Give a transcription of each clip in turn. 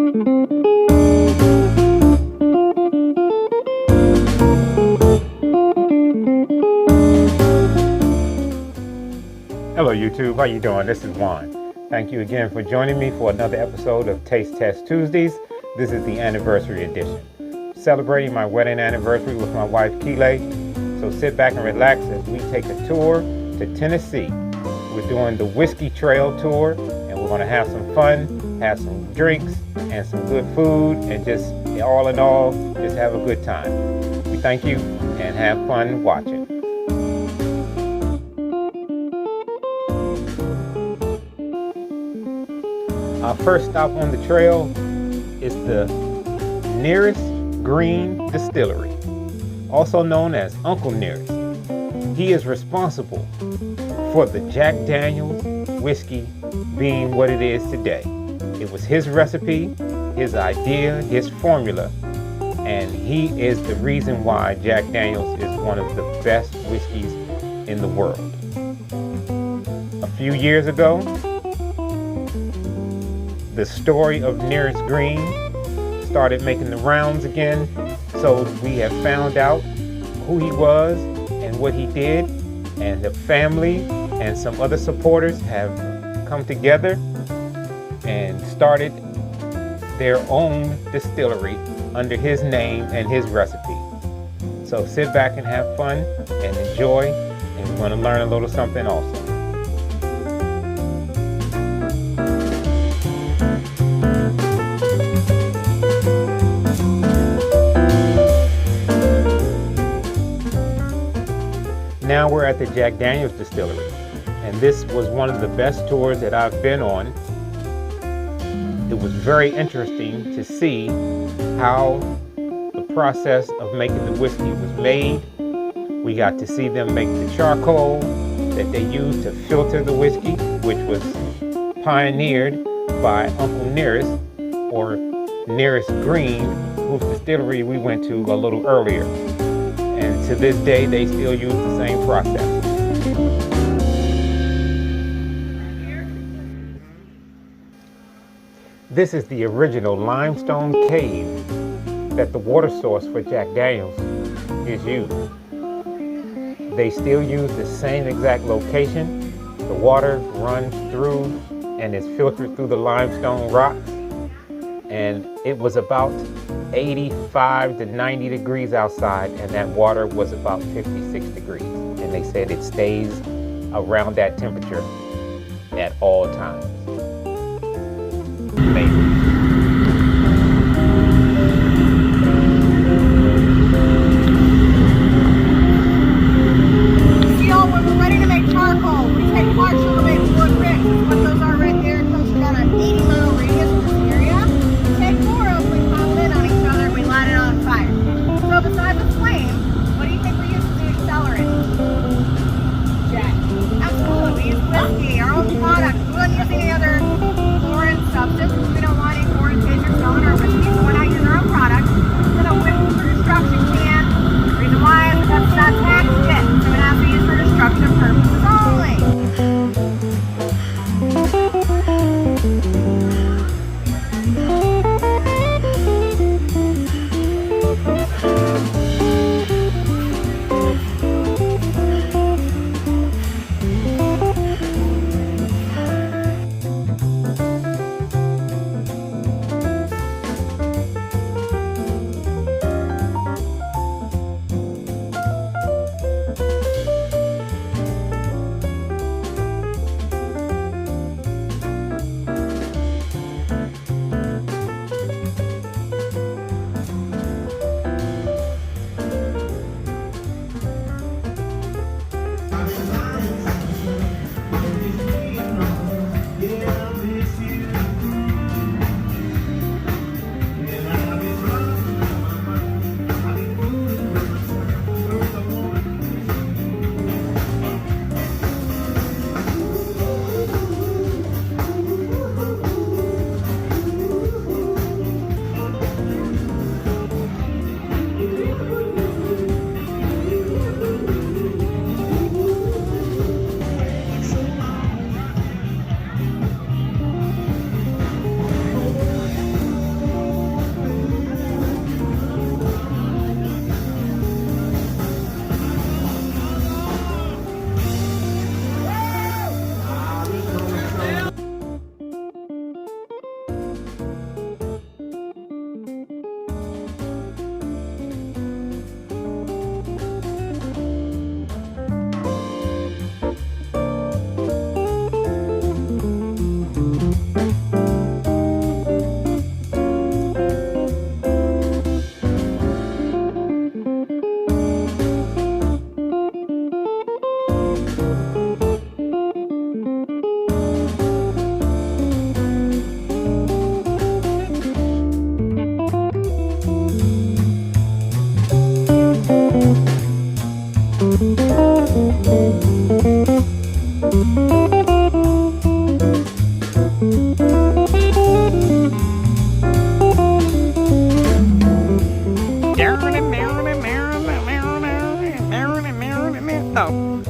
Hello YouTube, how you doing? This is Juan. Thank you again for joining me for another episode of Taste Test Tuesdays. This is the anniversary edition. Celebrating my wedding anniversary with my wife Keeley. So sit back and relax as we take a tour to Tennessee. We're doing the Whiskey Trail Tour and we're going to have some fun, have some drinks and some good food, and just all in all, just have a good time. We thank you and have fun watching. Our first stop on the trail is the Nearest Green Distillery, also known as Uncle Nearest. He is responsible for the Jack Daniel's whiskey being what it is today. It was his recipe, his idea, his formula, and he is the reason why Jack Daniel's is one of the best whiskeys in the world. A few years ago, the story of Nearest Green started making the rounds again, so we have found out who he was and what he did, and the family and some other supporters have come together and started their own distillery under his name and his recipe. So sit back and have fun and enjoy, and we're going to learn a little something also. Now we're at the Jack Daniel's distillery, and this was one of the best tours that I've been on. It was very interesting to see how the process of making the whiskey was made. We got to see them make the charcoal that they used to filter the whiskey, which was pioneered by Uncle Nearest, or Nearest Green, whose distillery we went to a little earlier. And to this day, they still use the same process. This is the original limestone cave that the water source for Jack Daniel's is used. They still use the same exact location. The water runs through and is filtered through the limestone rocks. And it was about 85 to 90 degrees outside, and that water was about 56 degrees. And they said it stays around that temperature at all times. Amazing. See y'all, when we're ready to make charcoal, we take hard sugar made wood bricks. What those are right there, it comes about an 80-mile radius from this area. Take four of them, we pop in on each other, we light it on fire. So besides the flame, what do you think we use as the accelerant? Jack. Absolutely, we use whiskey, our own product. We wouldn't use any other foreign substance because we don't want any foreign taste or smell in our whiskey, so we're not using our own product. Then a whiskey for destruction can. The reason why is because it's not taxed yet, so it has to be used for destruction purposes only.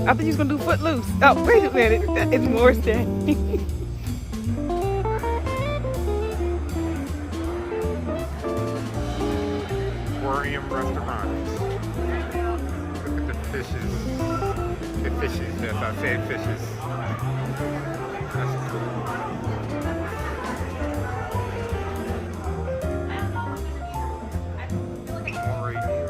I thought you was gonna do Footloose. Oh, wait a minute. It's Morris Day. Aquarium restaurants. Look at the fishes. The fishes, yes, I said fishes. That's cool. More radio,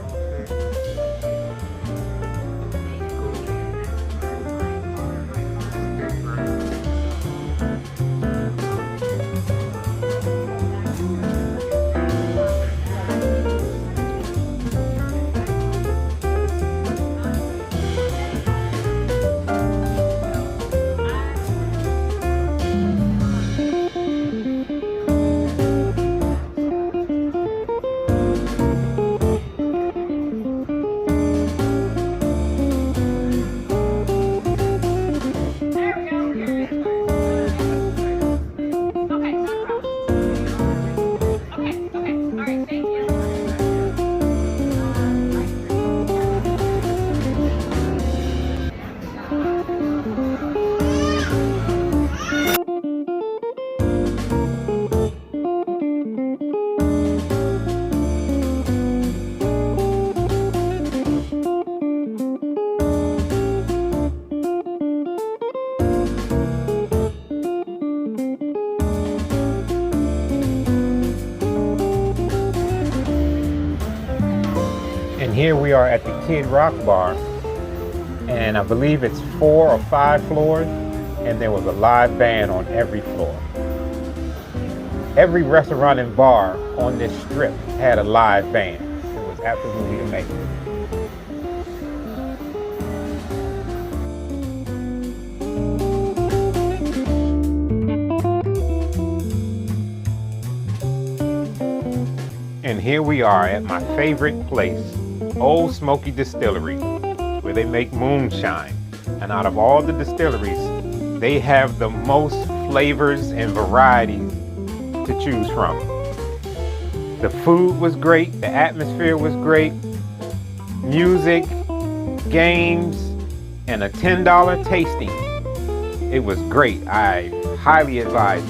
And here we are at the Kid Rock Bar, and I believe it's 4 or 5 floors, and there was a live band on every floor. Every restaurant and bar on this strip had a live band. It was absolutely amazing. And here we are at my favorite place, Old Smoky Distillery, where they make moonshine. And out of all the distilleries, they have the most flavors and varieties to choose from. The food was great, the atmosphere was great, music, games, and a $10 tasting. It was great. I highly advise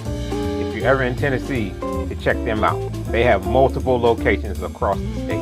if you're ever in Tennessee to check them out. They have multiple locations across the state.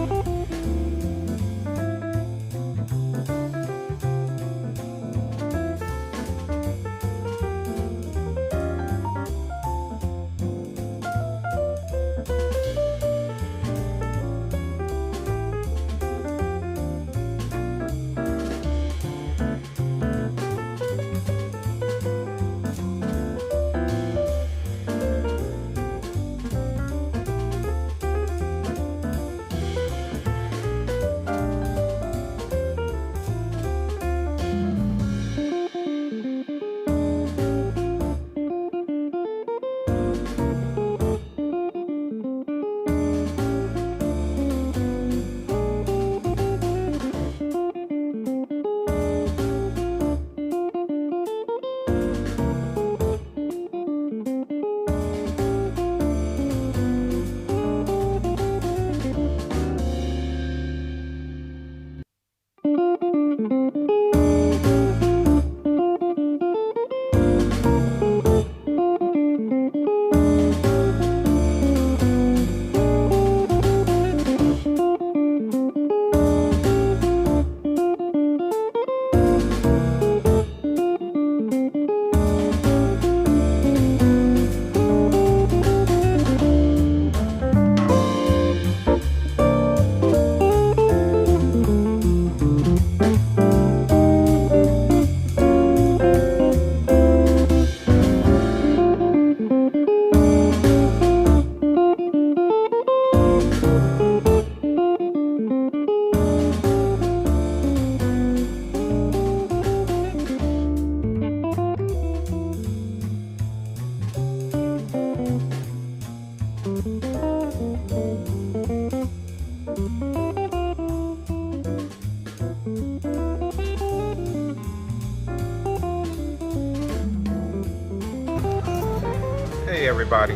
Hey everybody,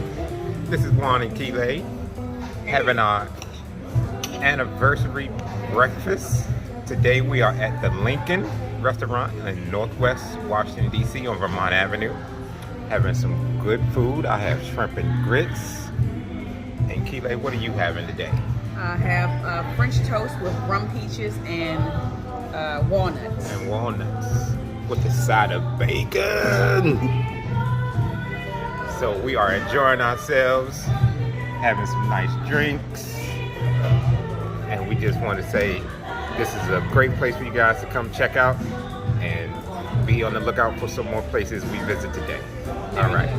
this is Juan and Keeley having our anniversary breakfast. Today we are at the Lincoln restaurant in Northwest Washington, D.C. on Vermont Avenue. Having some good food. I have shrimp and grits. And Keeley, what are you having today? I have French toast with rum peaches and walnuts. And walnuts with a side of bacon. So we are enjoying ourselves, having some nice drinks. And we just want to say this is a great place for you guys to come check out and be on the lookout for some more places we visit today. All right.